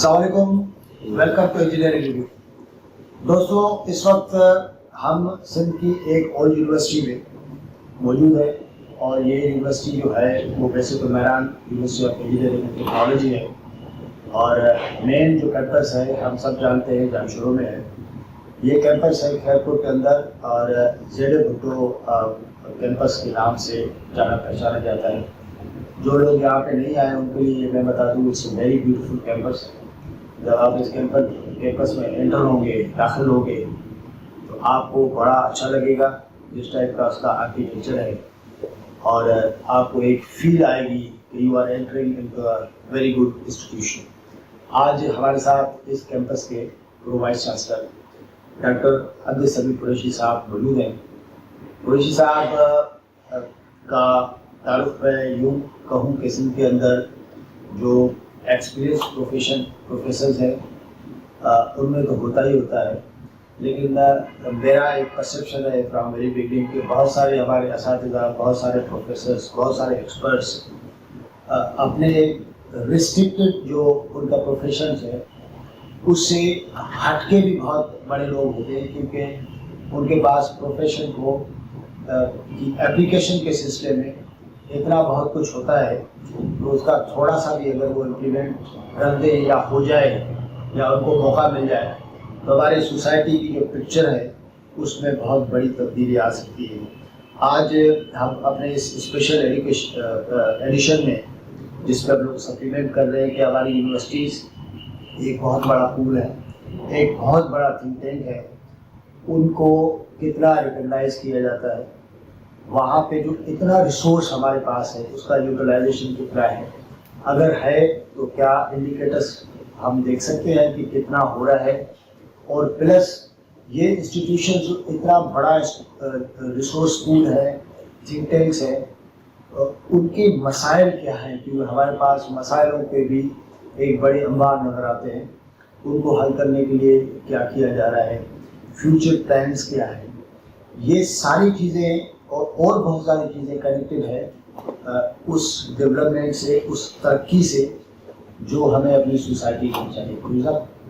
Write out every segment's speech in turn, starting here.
السلام علیکم، welcome to engineering review. دوستوں، اس وقت ہم سندھ کی ایک اور یونیورسٹی میں موجود ہے، اور یہ یونیورسٹی جو ہے وہ ویسے تو Mehran university of engineering and technology ہے، اور مین جو کیمپس ہے ہم سب جانتے ہیں جامشورو میں ہے۔ یہ کیمپس ہے خیرپور کے اندر، اور زیڈ بھٹو کیمپس کے نام سے جانا پہچانا جاتا ہے۔ جو لوگ یہاں پہ نہیں آئے ان کے لیے میں بتا دوں، it's a very beautiful campus. جب آپ اس کیمپس میں انٹر ہوں گے، داخل ہوں گے، تو آپ کو بڑا اچھا لگے گا جس ٹائپ کا اس کا آرکیٹیکچر ہے، اور آپ کو ایک فیل آئے گی کہ you are entering into a very good institution. آج ہمارے ساتھ اس کیمپس کے پرو وائس چانسلر ڈاکٹر عبد السمیع قریشی صاحب موجود ہیں۔ قریشی صاحب کا تعارف میں یوں کہوں کہ سندھ کے اندر جو ایکسپیرئنس پروفیسرز ہیں ان میں تو ہوتا ہی ہوتا ہے، لیکن میرا ایک پرسیپشن ہے فرام ویری بگننگ کہ بہت سارے ہمارے اساتذہ، بہت سارے پروفیسرز، بہت سارے ایکسپرٹس اپنے ریسٹرکٹڈ جو ان کا پروفیشنز ہے اس سے ہٹ کے بھی بہت بڑے لوگ ہوتے ہیں، کیونکہ ان کے پاس پروفیشن کو کی اپلیکیشن کے سلسلے میں اتنا بہت کچھ ہوتا ہے کہ اس کا تھوڑا سا بھی اگر وہ امپلیمنٹ کر دے یا ہو جائے یا ان کو موقع مل جائے تو ہماری سوسائٹی کی جو پکچر ہے اس میں بہت بڑی تبدیلی آ سکتی ہے۔ آج ہم اپنے اس اسپیشل ایڈیشن میں جس میں ہم لوگ سپلیمنٹ کر رہے ہیں کہ ہماری یونیورسٹیز ایک بہت بڑا پول ہے، ایک بہت بڑا تھنک ٹینک ہے، ان کو کتنا ریکگنائز کیا جاتا ہے، وہاں پہ جو اتنا ریسورس ہمارے پاس ہے اس کا یوٹیلائزیشن کتنا ہے، اگر ہے تو کیا انڈیکیٹرس ہم دیکھ سکتے ہیں کہ کتنا ہو رہا ہے، اور پلس یہ انسٹیٹیوشن جو اتنا بڑا ریسورس پول ہے، تھنک ٹینکس ہے، ان کے مسائل کیا ہیں، کیونکہ ہمارے پاس مسائلوں پہ بھی ایک بڑے انبار نظر آتے ہیں، ان کو حل کرنے کے لیے کیا کیا جا رہا ہے، فیوچر پلانس کیا ہے، یہ ساری چیزیں اور بہت ساری چیزیں کنیکٹڈ ہے اس ڈیولپمنٹ سے، اس ترقی سے جو ہمیں اپنی سوسائٹی کو چاہیے۔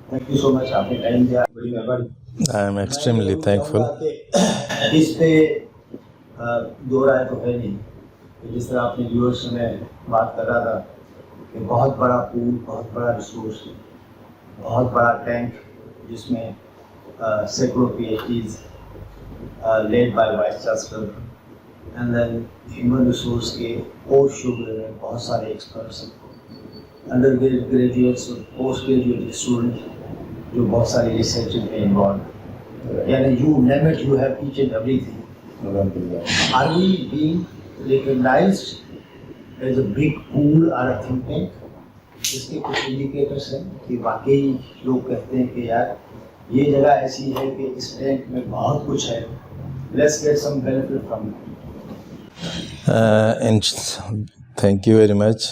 تھینک یو سو مچ، آپ نے ٹائم دیا، بڑی مہربانی۔ I am extremely thankful. اس پہ دو رائے تو ہے نہیں کہ جس طرح اپنے ویورز سے میں بات کر رہا تھا کہ بہت بڑا پول، بہت بڑا ریسورس، بہت بڑا ٹینک جس میں سینکڑوں P H Ds led by vice chancellor, and then human resource کے اور شعبے میں بہت سارے ایکسپرٹس، انڈر گریجویٹس اور پوسٹ گریجویٹ اسٹوڈنٹ جو بہت ساری ریسرچ میں انوالو، یعنی you name it, you have H and everything. Are we being recognised as a big pool اور اے تھنک ٹینک؟ اس کے کچھ انڈیکیٹرس ہیں کہ واقعی لوگ کہتے ہیں کہ یار یہ جگہ ایسی ہے کہ اس ٹینک میں بہت کچھ ہے، let's get some benefit from it. And thank you very much.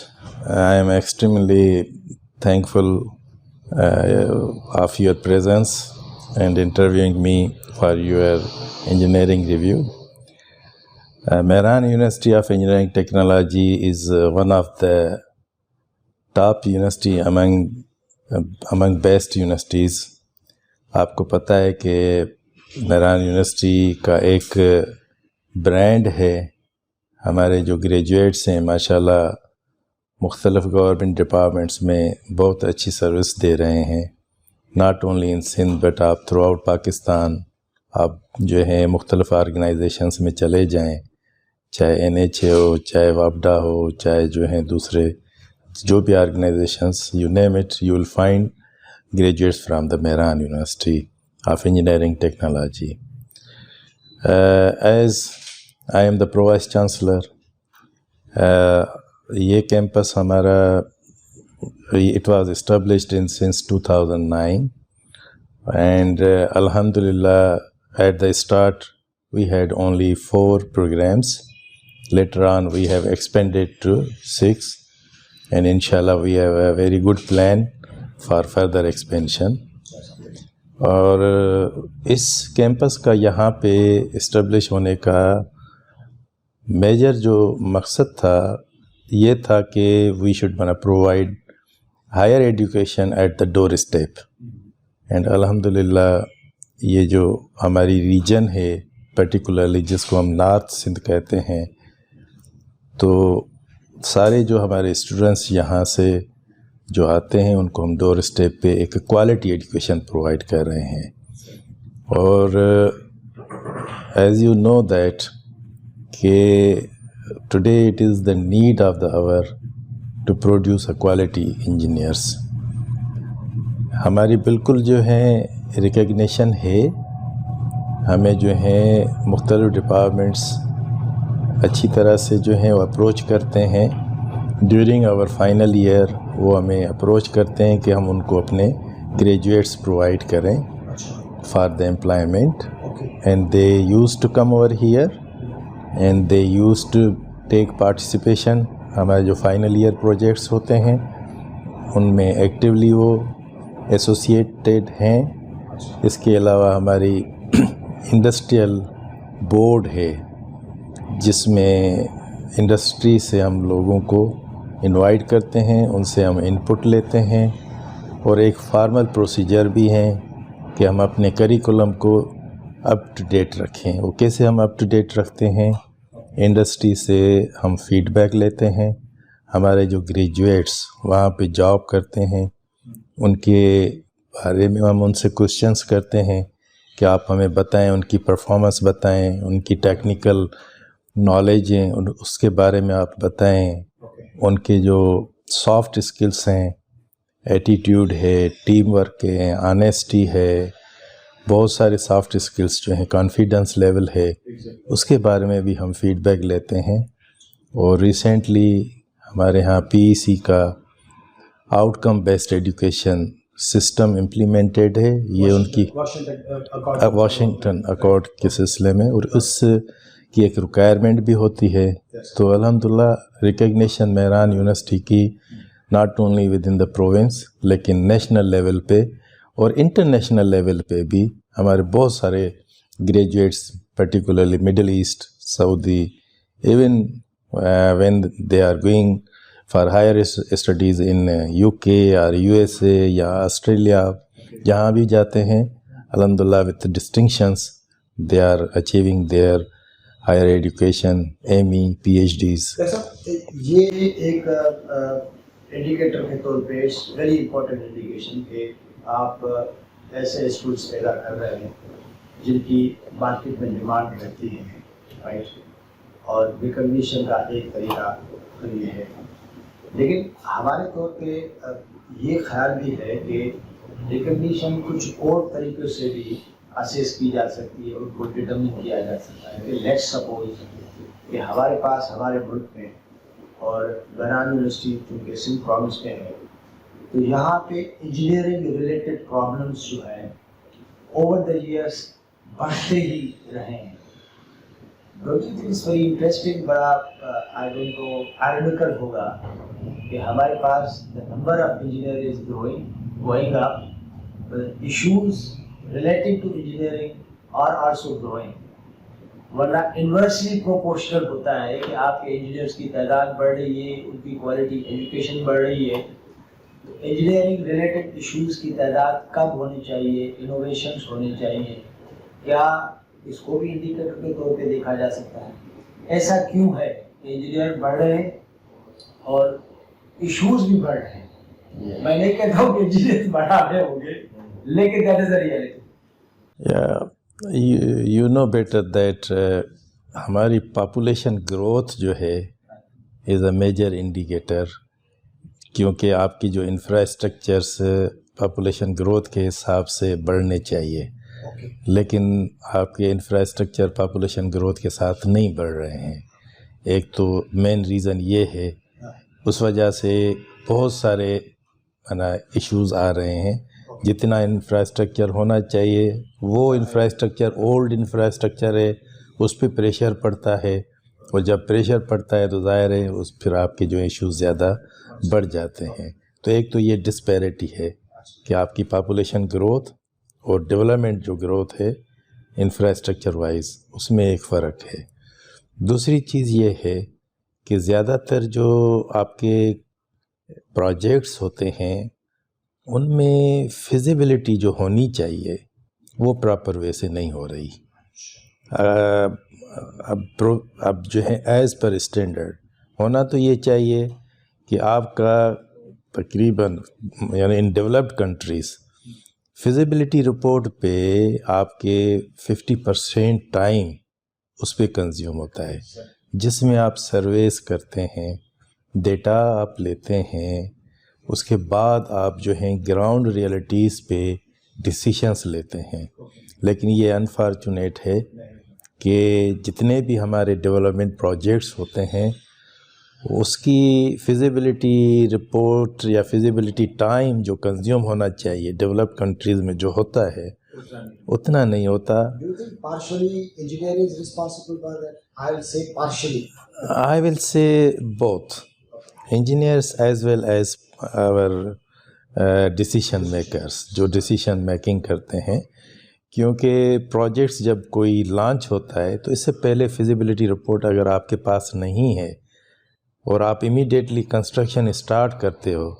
I am extremely thankful of your presence and interviewing me for your engineering review. Mehran University of Engineering Technology is one of the top university among best universities. آپ کو پتہ ہے کہ Mehran university کا ایک brand ہے، ہمارے جو گریجویٹس ہیں ماشاءاللہ مختلف گورنمنٹ ڈپارٹمنٹس میں بہت اچھی سروس دے رہے ہیں، not only in Sindh but آپ تھرو آؤٹ پاکستان۔ آپ جو ہیں مختلف آرگنائزیشنس میں چلے جائیں، چاہے NHA ہو، چاہے وابڈا ہو، چاہے جو ہیں دوسرے جو بھی organisations, you name it, you will find graduates from the Mehran University of Engineering Technology. As I am the Pro Vice Chancellor, یہ کیمپس ہمارا it was established since 2009, and alhamdulillah at the start we had only 4 programs. Later on we have expanded to 6, and inshallah we have a very good plan for further expansion. اور اس campus کا یہاں پہ establish ہونے کا major جو مقصد تھا یہ تھا کہ we should provide higher education at the doorstep. And alhamdulillah یہ جو ہماری ریجن ہے پرٹیکولرلی جس کو ہم نارتھ سندھ کہتے ہیں، تو سارے جو ہمارے اسٹوڈنٹس یہاں سے جو آتے ہیں ان کو ہم ڈور اسٹیپ پہ ایک کوالٹی ایجوکیشن پرووائڈ کر رہے ہیں. اور ایز یو نو دیٹ کہ today it is the need of the hour to produce a quality engineers. ہماری بالکل جو ہے ریکگنیشن ہے، ہمیں جو ہیں مختلف ڈپارٹمنٹس اچھی طرح سے جو ہیں وہ اپروچ کرتے ہیں. ڈیورنگ آور فائنل ایئر وہ ہمیں اپروچ کرتے ہیں کہ ہم ان کو اپنے گریجویٹس پرووائڈ کریں for the employment. And they use to come over here and they use to take participation. ہمارے جو فائنل ایئر پروجیکٹس ہوتے ہیں ان میں ایکٹیولی وہ ایسوسیٹیڈ ہیں. اس کے علاوہ ہماری انڈسٹریل بورڈ ہے جس میں انڈسٹری سے ہم لوگوں کو انوائٹ کرتے ہیں، ان سے ہم انپٹ لیتے ہیں. اور ایک فارمل پروسیجر بھی ہیں کہ ہم اپنے کریکولم کو اپ ٹو ڈیٹ رکھیں. وہ کیسے ہم اپ ٹو ڈیٹ رکھتے ہیں؟ انڈسٹری سے ہم فیڈ بیک لیتے ہیں. ہمارے جو گریجویٹس وہاں پہ جاب کرتے ہیں ان کے بارے میں ہم ان سے کوشچنس کرتے ہیں کہ آپ ہمیں بتائیں، ان کی پرفارمنس بتائیں، ان کی ٹیکنیکل نالج ہیں اس کے بارے میں آپ بتائیں. ان کے جو سافٹ اسکلس ہیں، ایٹیٹیوڈ ہے، ٹیم ورک ہے، آنیسٹی ہے، بہت سارے سافٹ اسکلس جو ہیں، کانفیڈنس لیول ہے، اس کے بارے میں بھی ہم فیڈ بیک لیتے ہیں. اور ریسنٹلی ہمارے ہاں PEC کا آؤٹ کم بیسڈ ایجوکیشن سسٹم امپلیمنٹڈ ہے. یہ ان کی واشنگٹن اکارڈ کے سلسلے میں، اور اس کی ایک ریکوائرمنٹ بھی ہوتی ہے. تو الحمدللہ ریکگنیشن مہران یونیورسٹی کی not only with in the province لیکن نیشنل لیول پہ اور انٹرنیشنل لیول پہ بھی ہمارے بہت سارے graduates particularly Middle East, Saudi, even when they are going for higher studies in UK اور USA یا آسٹریلیا، جہاں بھی جاتے ہیں الحمدللہ with distinctions they are achieving their higher education, ME PhDs. یہ ایک انڈیکیٹر کے طور پہ ویری امپورٹنٹ انڈیکیشن کہ آپ ایسے اسکولس پیدا کر رہے ہیں جن کی مارکیٹ میں ڈیمانڈ رہتی ہے، رائٹ. اور ریکگنیشن کا ایک طریقہ یہ ہے. لیکن ہمارے طور پہ یہ خیال بھی ہے کہ ریکگنیشن کچھ اور طریقے سے بھی اسیس کی جا سکتی ہے، ان کو ڈٹرمن کیا جا سکتا ہے. کہ لیٹس سپوز کہ ہمارے پاس ہمارے ملک میں اور مہران یونیورسٹی چونکہ سندھ پروونس میں ہے، تو یہاں پہ انجینئرنگ ریلیٹڈ پرابلمس جو ہیں اوور دا ایئرس بڑھتے ہی رہے ہیں. Don't you think it's very interesting, بڑا آئی ڈونٹ نو آئرونیکل ہوگا کہ ہمارے پاس the number of engineer is going up, issues relating to engineering are also growing. ورنہ انورسلی پروپورشنل ہوتا ہے کہ آپ کے انجینئرس کی تعداد بڑھ رہی ہے، ان کی کوالٹی ایجوکیشن بڑھ رہی ہے، تو انجینئرنگ ریلیٹڈ ایشوز کی تعداد کم ہونی چاہیے، انوویشنس ہونی چاہیے. کیا اس کو بھی انڈیکیٹر کے طور پہ دیکھا جا سکتا ہے؟ ایسا کیوں ہے کہ انجینئر بڑھ رہے ہیں اور ایشوز بھی بڑھ رہے ہیں؟ میں نہیں کہتا ہوں کہ انجینئر بڑھا رہے ہوں گے، لیکن that is a reality. You know better that ہماری پاپولیشن گروتھ جو ہے از اے میجر انڈیکیٹر، کیونکہ آپ کی جو انفراسٹرکچرس پاپولیشن گروتھ کے حساب سے بڑھنے چاہیے، لیکن آپ کے انفراسٹرکچر پاپولیشن گروتھ کے ساتھ نہیں بڑھ رہے ہیں. ایک تو مین ریزن یہ ہے، اس وجہ سے بہت سارے ایشوز آ رہے ہیں. جتنا انفراسٹرکچر ہونا چاہیے وہ انفراسٹرکچر اولڈ انفراسٹرکچر ہے، اس پہ پریشر پڑتا ہے، اور جب پریشر پڑتا ہے تو ظاہر ہے پھر آپ کے جو ایشوز زیادہ بڑھ جاتے ہیں. تو ایک تو یہ ڈسپیرٹی ہے کہ آپ کی پاپولیشن گروتھ اور ڈیولپمنٹ جو گروتھ ہے انفراسٹرکچر وائز، اس میں ایک فرق ہے. دوسری چیز یہ ہے کہ زیادہ تر جو آپ کے پروجیکٹس ہوتے ہیں ان میں فیزیبلٹی جو ہونی چاہیے وہ پراپر وے سے نہیں ہو رہی. اب جو ہے ایز پر اسٹینڈرڈ ہونا تو یہ چاہیے کہ آپ کا تقریباً یعنی in developed countries feasibility report پہ آپ کے 50% ٹائم اس پہ کنزیوم ہوتا ہے، جس میں آپ سرویز کرتے ہیں، ڈیٹا آپ لیتے ہیں، اس کے بعد آپ جو ہیں گراؤنڈ ریئلٹیز پہ ڈیسیشنس لیتے ہیں. لیکن یہ انفارچونیٹ ہے کہ جتنے بھی ہمارے ڈیولپمنٹ پروجیکٹس ہوتے ہیں اس کی فیزیبلٹی رپورٹ یا فیزیبلٹی ٹائم جو کنزیوم ہونا چاہیے ڈیولپ کنٹریز میں جو ہوتا ہے اتنا نہیں ہوتا. Do you think partially engineering is responsible for that? I will say partially. I will say both. Engineers as well as our decision makers جو ڈیسیشن میکنگ کرتے ہیں، کیونکہ پروجیکٹس جب کوئی لانچ ہوتا ہے تو اس سے پہلے فیزیبلٹی رپورٹ اگر آپ کے پاس نہیں ہے اور آپ امیڈیٹلی کنسٹرکشن اسٹارٹ کرتے ہو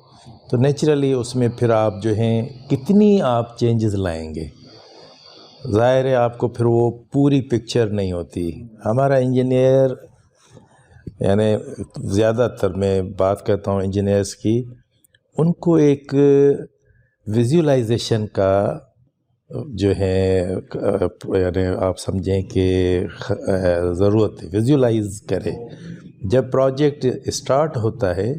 تو نیچرلی اس میں پھر آپ جو ہیں کتنی آپ چینجز لائیں گے، ظاہر ہے آپ کو پھر وہ پوری پکچر نہیں ہوتی. ہمارا انجینئر یعنی زیادہ تر میں بات کرتا ہوں انجینئرس کی، ان کو ایک ویژولائزیشن کا جو ہے یعنی آپ سمجھیں کہ ضرورت ہے، ویژولائز کرے. جب پروجیکٹ اسٹارٹ ہوتا ہے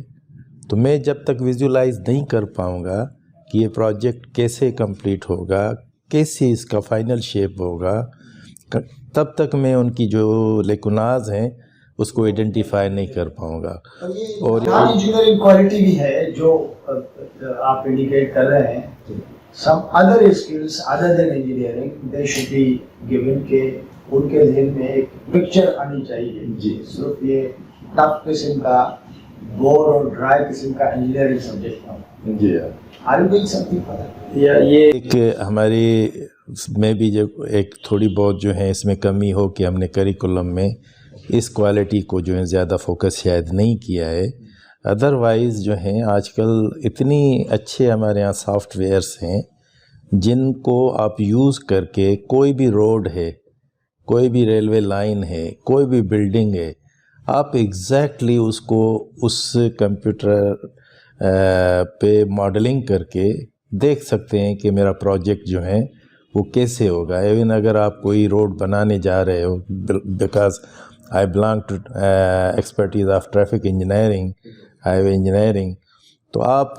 تو میں جب تک ویژولائز نہیں کر پاؤں گا کہ یہ پروجیکٹ کیسے کمپلیٹ ہوگا، کیسے اس کا فائنل شیپ ہوگا، تب تک میں ان کی جو لیکناز ہیں اس کو آئیڈینٹیفائی نہیں کر پاؤں گا. اور نان انجینئرنگ کوالٹی بھی ہے جو آپ انڈیکیٹ کر رہے ہیں. Some other skills other than engineering they should be given کہ ان کے ذہن میں ایک پکچر آنی چاہیے. جی صرف یہ ٹف قسم کا بور اور ڈرائی قسم کا انجینئرنگ سبجیکٹ نہ. جی are you doing something for that? یہ ایک ہماری میں بھی جو ایک تھوڑی بہت جو ہے اس میں کمی ہو کہ ہم نے کریکولم میں اس کوالٹی کو جو ہے زیادہ فوکس شاید نہیں کیا ہے. ادروائز جو ہیں آج کل اتنی اچھے ہمارے یہاں سافٹ ویئرس ہیں جن کو آپ یوز کر کے کوئی بھی روڈ ہے، کوئی بھی ریلوے لائن ہے، کوئی بھی بلڈنگ ہے، آپ ایگزیکٹلی اس کو اس کمپیوٹر پہ ماڈلنگ کر کے دیکھ سکتے ہیں کہ میرا پروجیکٹ جو ہے وہ کیسے ہوگا. ایون اگر آپ کوئی روڈ بنانے جا رہے ہو، because I belong to expertise of traffic engineering, highway engineering, تو آپ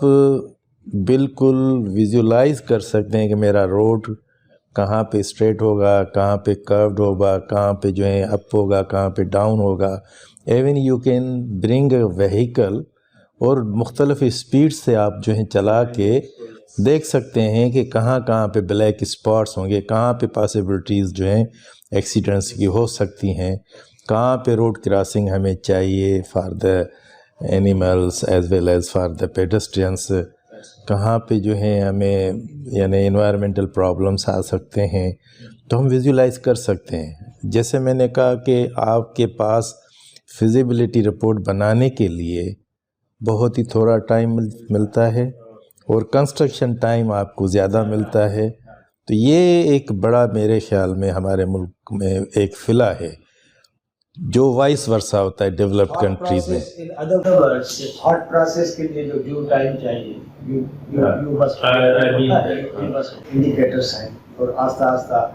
بالکل ویژولائز کر سکتے ہیں کہ میرا روڈ کہاں پہ اسٹریٹ ہوگا، کہاں پہ کروڈ ہوگا، کہاں پہ جو ہے اپ ہوگا، کہاں پہ ڈاؤن ہوگا. Even you can bring a vehicle اور مختلف اسپیڈ سے آپ جو ہیں چلا کے دیکھ سکتے ہیں کہ کہاں کہاں پہ بلیک اسپاٹس ہوں گے، کہاں پہ پاسبلٹیز جو ہیں ایکسیڈنٹس کی ہو سکتی ہیں، کہاں پہ روڈ کراسنگ ہمیں چاہیے for the animals as well as for the pedestrians, کہاں پہ جو ہیں ہمیں یعنی انوائرمنٹل پرابلمس آ سکتے ہیں، تو ہم ویژولائز کر سکتے ہیں. جیسے میں نے کہا کہ آپ کے پاس فیزیبلٹی رپورٹ بنانے کے لیے بہت ہی تھوڑا ٹائم ملتا ہے اور کنسٹرکشن ٹائم آپ کو زیادہ ملتا ہے، تو یہ ایک بڑا میرے خیال میں ہمارے ملک میں ایک فلا ہے جو وائس ورثہ ہوتا ہے ڈیولپڈ کنٹریز میں. تھاٹ پروسیس کے لیے جو ڈیو ٹائم چاہیے، انڈیکیٹرس ہیں اور آہستہ آہستہ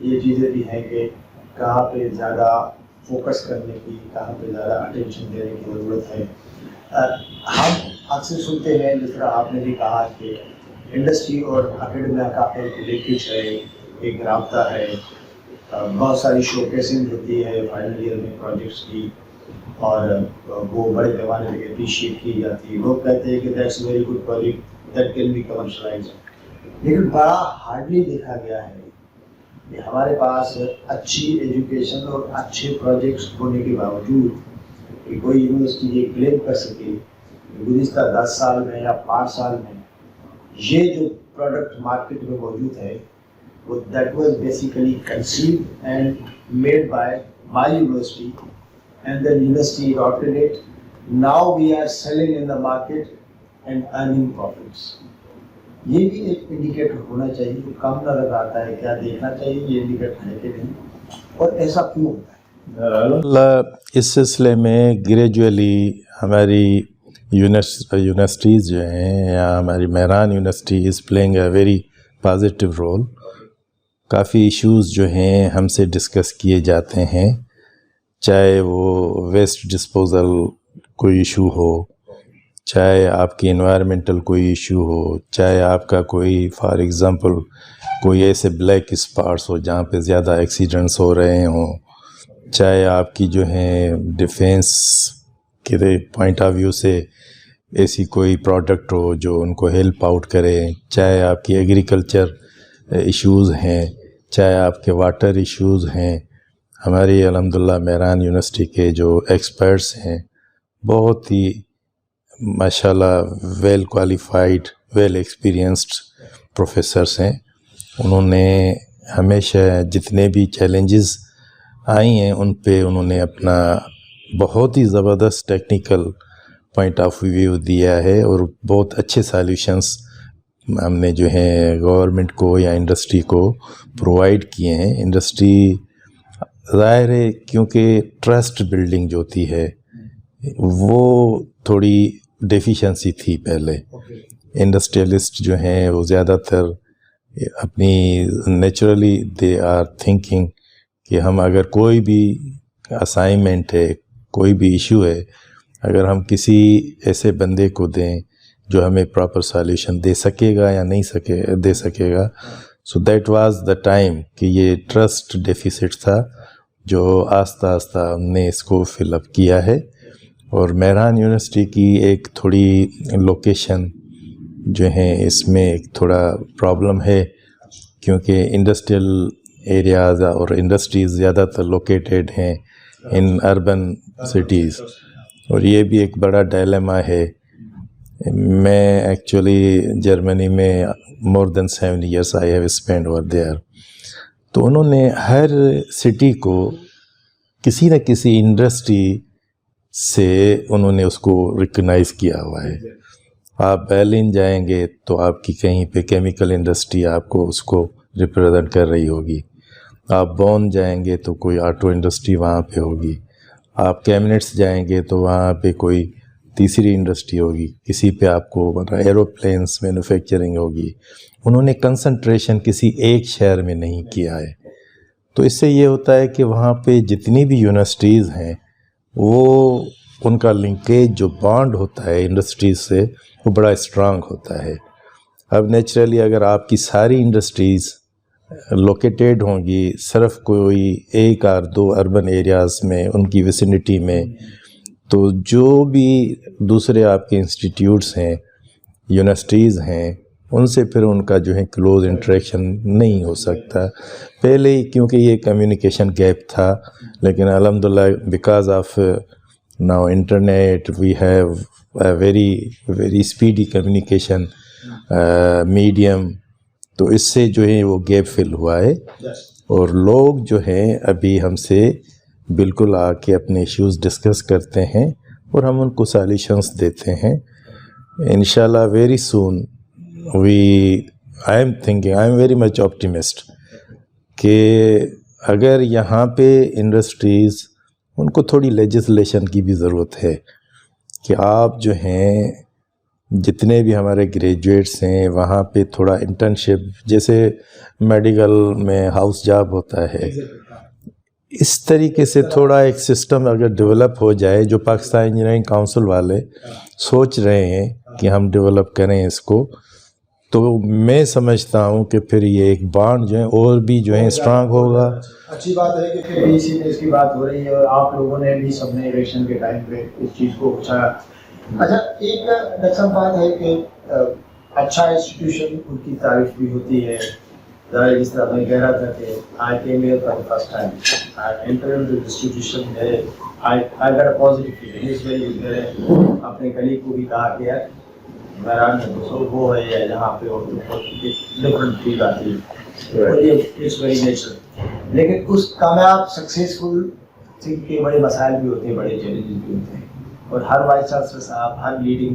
یہ چیزیں بھی ہیں کہ کہاں پہ زیادہ فوکس کرنے کی، کہاں پہ زیادہ اٹینشن دینے کی ضرورت ہے. ہم اکثر سنتے ہیں جس طرح آپ نے بھی کہا کہ انڈسٹری اور اکیڈمیا کا ایک لنکیج ہے، ایک رابطہ ہے. بہت ساری شو کیسنگ ہوتی ہے فائنل ایئر میں پروجیکٹس کی اور وہ بڑے پیمانے پہ اپریشیٹ کی جاتی ہے. لوگ کہتے ہیں کہ that's very good project that can be commercialised, لیکن بڑا ہارڈلی دیکھا گیا ہے کہ ہمارے پاس اچھی ایجوکیشن اور اچھے پروجیکٹس ہونے کے باوجود کہ کوئی یونیورسٹی یہ کلیم کر سکے کہ گزشتہ 10 سال میں یا 5 سال میں یہ جو پروڈکٹ مارکیٹ میں موجود ہے وہ that was basically conceived and made by my university and then university adopted it. Now we are selling in the market and earning profits. یہ بھی ایک انڈیکیٹر ہونا چاہیے جو کم نظر آتا ہے. کیا دیکھنا چاہیے یہ انڈیکیٹر ہے کہ نہیں, اور ایسا کیوں ہوتا ہے؟ اس سلسلے میں گریجولی ہماری یونیورسٹیز جو ہیں یا ہماری Mehran university is playing a very positive role. کافی ایشوز جو ہیں ہم سے ڈسکس کیے جاتے ہیں, چاہے وہ ویسٹ ڈسپوزل کوئی ایشو ہو, چاہے آپ کی انوائرمنٹل کوئی ایشو ہو, چاہے آپ کا کوئی فار ایگزامپل کوئی ایسے بلیک اسپاٹس ہو جہاں پہ زیادہ ایکسیڈنٹس ہو رہے ہوں, چاہے آپ کی جو ہیں ڈیفینس کے پوائنٹ آف ویو سے ایسی کوئی پروڈکٹ ہو جو ان کو ہیلپ آؤٹ کرے, چاہے آپ کی ایگریکلچر ایشوز ہیں, چاہے آپ کے واٹر ایشوز ہیں. ہماری الحمدللہ مہران یونیورسٹی کے جو ایکسپرٹس ہیں بہت ہی ماشاءاللہ well qualified well experienced professors ہیں. انہوں نے ہمیشہ جتنے بھی چیلنجز آئی ہیں ان پہ انہوں نے اپنا بہت ہی زبردست ٹیکنیکل پوائنٹ آف ویو دیا ہے, اور بہت اچھے سالوشنس ہم نے جو ہیں گورنمنٹ کو یا انڈسٹری کو پرووائڈ کیے ہیں. انڈسٹری ظاہر ہے کیونکہ ٹرسٹ بلڈنگ جو ہوتی ہے وہ تھوڑی ڈیفیشنسی تھی پہلے. انڈسٹریلسٹ جو ہیں وہ زیادہ تر اپنی نیچرلی دے آر تھنکنگ کہ ہم اگر کوئی بھی اسائنمنٹ ہے, کوئی بھی ایشو ہے, اگر ہم کسی ایسے بندے کو دیں جو ہمیں پراپر سالوشن دے سکے گا یا نہیں دے سکے گا. So that was the time کہ یہ ٹرسٹ ڈیفیسٹ تھا جو آہستہ آہستہ ہم نے اس کو فل اپ کیا ہے. اور مہران یونیورسٹی کی ایک تھوڑی لوکیشن جو ہیں اس میں ایک تھوڑا پرابلم ہے, کیونکہ انڈسٹریل ایریاز اور انڈسٹریز زیادہ تر لوکیٹڈ ہیں ان اربن سٹیز, اور یہ بھی ایک بڑا ڈائلیما ہے. میں ایکچولی جرمنی میں مور دین 7 years I have spend over there. تو انہوں نے ہر سٹی کو کسی نہ کسی انڈسٹری سے انہوں نے اس کو ریکگنائز کیا ہوا ہے. آپ برلن جائیں گے تو آپ کی کہیں پہ کیمیکل انڈسٹری آپ کو اس کو ریپرزینٹ کر رہی ہوگی. آپ بون جائیں گے تو کوئی آٹو انڈسٹری وہاں پہ ہوگی. آپ کیمنٹس جائیں گے تو وہاں پہ کوئی تیسری انڈسٹری ہوگی. کسی پہ آپ کو ایروپلینس مینوفیکچرنگ ہوگی. انہوں نے کنسنٹریشن کسی ایک شہر میں نہیں کیا ہے. تو اس سے یہ ہوتا ہے کہ وہاں پہ جتنی بھی یونیورسٹیز ہیں وہ ان کا لنکیج جو بانڈ ہوتا ہے انڈسٹریز سے وہ بڑا اسٹرانگ ہوتا ہے. اب نیچرلی اگر آپ کی ساری انڈسٹریز لوکیٹیڈ ہوں گی صرف کوئی 1 اور 2 اربن ایریاز میں ان کی ویسینٹی میں, تو جو بھی دوسرے آپ کے انسٹیٹیوٹس ہیں یونیورسٹیز ہیں ان سے پھر ان کا جو ہے کلوز انٹریکشن نہیں ہو سکتا. پہلے ہی کیونکہ یہ کمیونیکیشن گیپ تھا, لیکن الحمدللہ because of now internet we have a very speedy communication medium, تو اس سے جو ہے وہ گیپ فل ہوا ہے. اور لوگ جو ہیں ابھی ہم سے بالکل آ کے اپنے ایشوز ڈسکس کرتے ہیں اور ہم ان کو سالوشنس دیتے ہیں. انشاءاللہ very soon I am very much optimist کہ اگر یہاں پہ انڈسٹریز ان کو تھوڑی لیجسلیشن کی بھی ضرورت ہے کہ آپ جو ہیں جتنے بھی ہمارے گریجویٹس ہیں وہاں پہ تھوڑا انٹرنشپ جیسے میڈیکل میں ہاؤس جاب ہوتا ہے, اس طریقے سے تھوڑا ایک سسٹم اگر ڈیولپ ہو جائے جو پاکستان انجینئرنگ کونسل والے سوچ رہے ہیں کہ ہم ڈیولپ کریں اس کو, تو میں سمجھتا ہوں کہ پھر یہ ایک بانڈ جو ہے اور بھی جو ہے اسٹرانگ ہوگا. اچھی بات ہے کہ پھر بھی اسی میں اس کی بات ہو رہی ہے اور آپ لوگوں نے بھی سب نے الیکشن کے ٹائم پہ اس چیز کو اچھایا. اچھا ایک نقصان بات ہے کہ اچھا انسٹیٹیوشن ان کی تعریف بھی ہوتی ہے. ذرا جس طرح میں کہہ رہا تھا کہ I came here for the first time, I entered the institution ہے, I got a positive feeling. Is very good. میں نے اپنے کلیگ کو بھی کہا کہ یار مہران میں دوستوں وہ ہے یا جہاں پہ ڈفرنٹ فیل آتی ہے, اور یہ اٹس ویری نیچرل. لیکن اس کامیاب سکسیزفل تھنگ کے بڑے مسائل بھی ہوتے ہیں, بڑے چیلنجز بھی ہوتے ہیں, اور ہر وائس چانسلر صاحب ہر لیڈنگ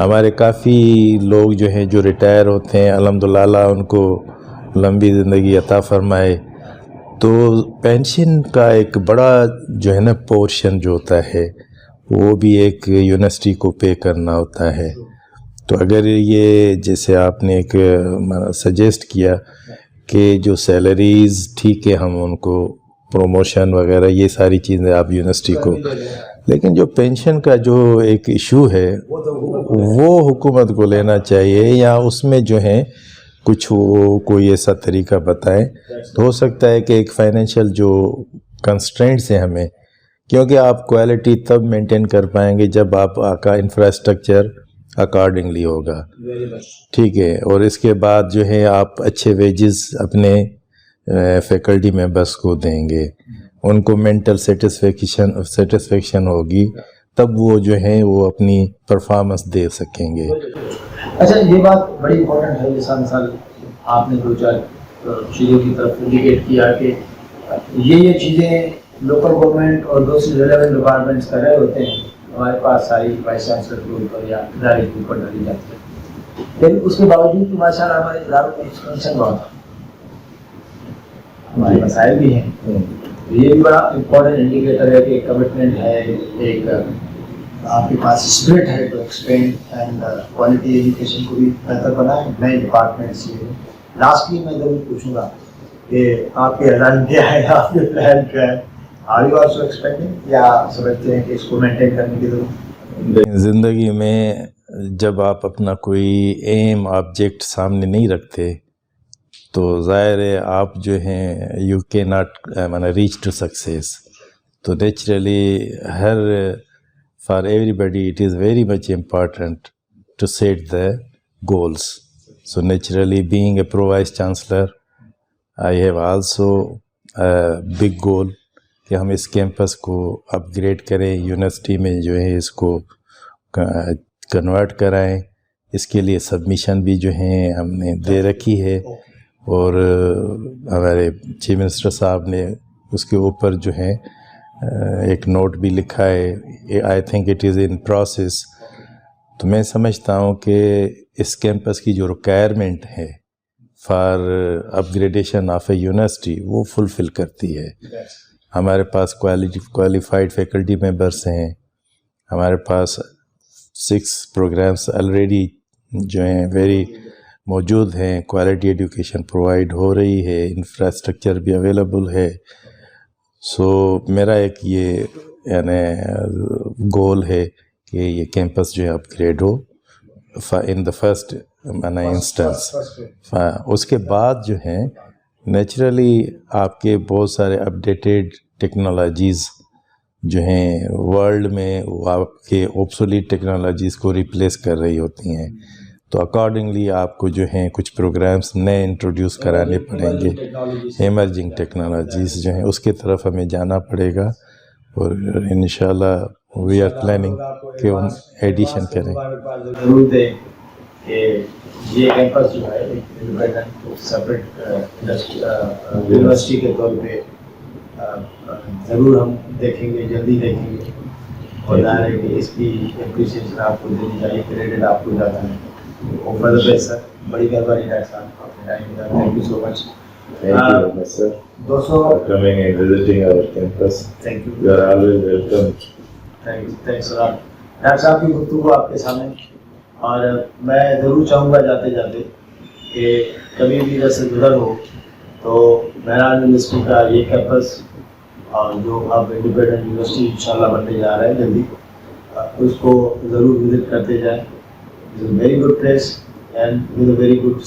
ہمارے کافی لوگ جو ہیں جو ریٹائر ہوتے ہیں الحمدللہ اللہ ان کو لمبی زندگی عطا فرمائے، تو پینشن کا ایک بڑا جو ہے نا پورشن جو ہوتا ہے وہ بھی ایک یونیورسٹی کو پے کرنا ہوتا ہے. تو اگر یہ جیسے آپ نے ایک سجیسٹ کیا کہ جو سیلریز ٹھیک ہے ہم ان کو پروموشن وغیرہ یہ ساری چیزیں آپ یونیورسٹی کو، لیکن جو پینشن کا جو ایک ایشو ہے وہ حکومت کو لینا چاہیے، یا اس میں جو ہے کچھ وہ کوئی ایسا طریقہ بتائیں. تو ہو سکتا ہے کہ ایک فائنینشیل جو کنسٹرینٹس ہیں ہمیں، کیونکہ آپ کوالٹی تب مینٹین کر پائیں گے جب آپ کا انفراسٹرکچر اکارڈنگلی ہوگا، ٹھیک ہے، اور اس کے بعد جو ہے آپ اچھے ویجز اپنے فیکلٹی ممبرس کو دیں گے، ان کو مینٹل سیٹسفیکشن ہوگی، تب وہ جو ہے وہ اپنی پرفارمنس دے سکیں گے. اچھا یہ بات بڑی امپورٹنٹ ہے، جیسا مثال آپ نے دو چار چیزوں کی طرف انڈیکیٹ کیا کہ یہ چیزیں لوکل گورنمنٹ اور دوسری ریلیونٹ ڈپارٹمنٹس کر رہے ہوتے ہیں، ہمارے پاس ساری وائس چانسلر کے اوپر یا ادارے کے اوپر ڈالی جاتی ہے، لیکن اس کے باوجود تو ماشاء اللہ ہمارے اداروں میں ایکسپینشن بہت ہے، ہمارے مسائل بھی ہیں. یہ بھی بڑا امپورٹنٹ انڈیکیٹر ہے کہ کمٹمنٹ ہے، ایک آپ کے پاس اسپرٹ ہے to expand and quality education کو بھی بہتر بنائیں نئے ڈپارٹمنٹ سے. لاسٹلی میں ضرور پوچھوں گا کہ آپ کے اعلان کیا ہے، آپ کے پلان کیا ہے؟ آر یو آلسو ایکسپیکٹنگ یا سمجھتے ہیں کہ اس کو مینٹین کرنے کی ضرورت؟ زندگی میں جب آپ اپنا کوئی ایم آبجیکٹ سامنے نہیں رکھتے تو ظاہر ہے آپ جو ہیں you key not reach to success. تو naturally for everybody it is very much important to set the goals. So naturally, being a pro vice chancellor, I have also a big goal کہ ہم اس campus کو اپ grade کریں، university میں جو ہے اس کو convert کرائیں. اس کے لیے سبمیشن بھی جو ہیں ہم نے دے رکھی ہے، اور ہمارے چیف منسٹر صاحب نے اس کے اوپر جو ہے ایک نوٹ بھی لکھا ہے. I think it is in process. تو میں سمجھتا ہوں کہ اس کیمپس کی جو ریکوائرمنٹ ہے for up gradation of a university وہ فلفل کرتی ہے. ہمارے پاس کوالیفائڈ فیکلٹی ممبرس ہیں، ہمارے پاس 6 پروگرامس آلریڈی جو ہیں ویری موجود ہیں، کوالٹی ایجوکیشن پرووائڈ ہو رہی ہے، انفراسٹرکچر بھی اویلیبل ہے. سو میرا ایک یہ یعنی گول ہے کہ یہ کیمپس جو ہے اپ گریڈ ہو ان دا فرسٹ انسٹنس. اس کے بعد جو ہیں نیچرلی آپ کے بہت سارے اپڈیٹڈ ٹیکنالوجیز جو ہیں ورلڈ میں وہ آپ کے اوبسولیٹ ٹیکنالوجیز کو ریپلیس کر رہی ہوتی ہیں. تو اکارڈنگلی آپ کو جو ہیں کچھ پروگرامس نئے انٹروڈیوس کرانے پڑیں گے. ایمرجنگ ٹیکنالوجیز جو ہیں اس کی طرف ہمیں جانا پڑے گا، اور انشاءاللہ وی آر پلاننگ کہ ہم ایڈیشن کریں. ضرور دیں کہ یہ کیمپس جو ہے انڈیپینڈنٹ سپریٹ یونیورسٹی کے طور پہ ضرور ہم دیکھیں گے، جلدی دیکھیں گے، اور ظاہر ہے کہ اس کی اپریسیشن آپ کو دینی چاہیے، کریڈٹ آپ کو جاتا ہے. سر بڑی مہربانی ڈاکٹر صاحب، آپ نے ٹائم دیا، thank you so much. Thank you very much, sir. دوستوں For coming and visiting our campus. Thank you. You are always welcome. Thanks doctor صاحب کی گفتگو آپ کے سامنے، اور میں ضرور چاہوں گا جاتے جاتے کہ کبھی بھی ادھر سے گزر ہو تو مہران یونیورسٹی کا یہ کیمپس اور جو اب انڈیپینڈنٹ یونیورسٹی انشاءاللہ بننے جا رہا ہے جلدی، اس کو ضرور وزٹ کرتے جائیں. It is a very good place and with a very good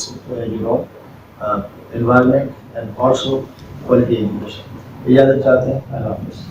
environment and also quality education. اجازت چاہتے ہیں. اللہ حافظ.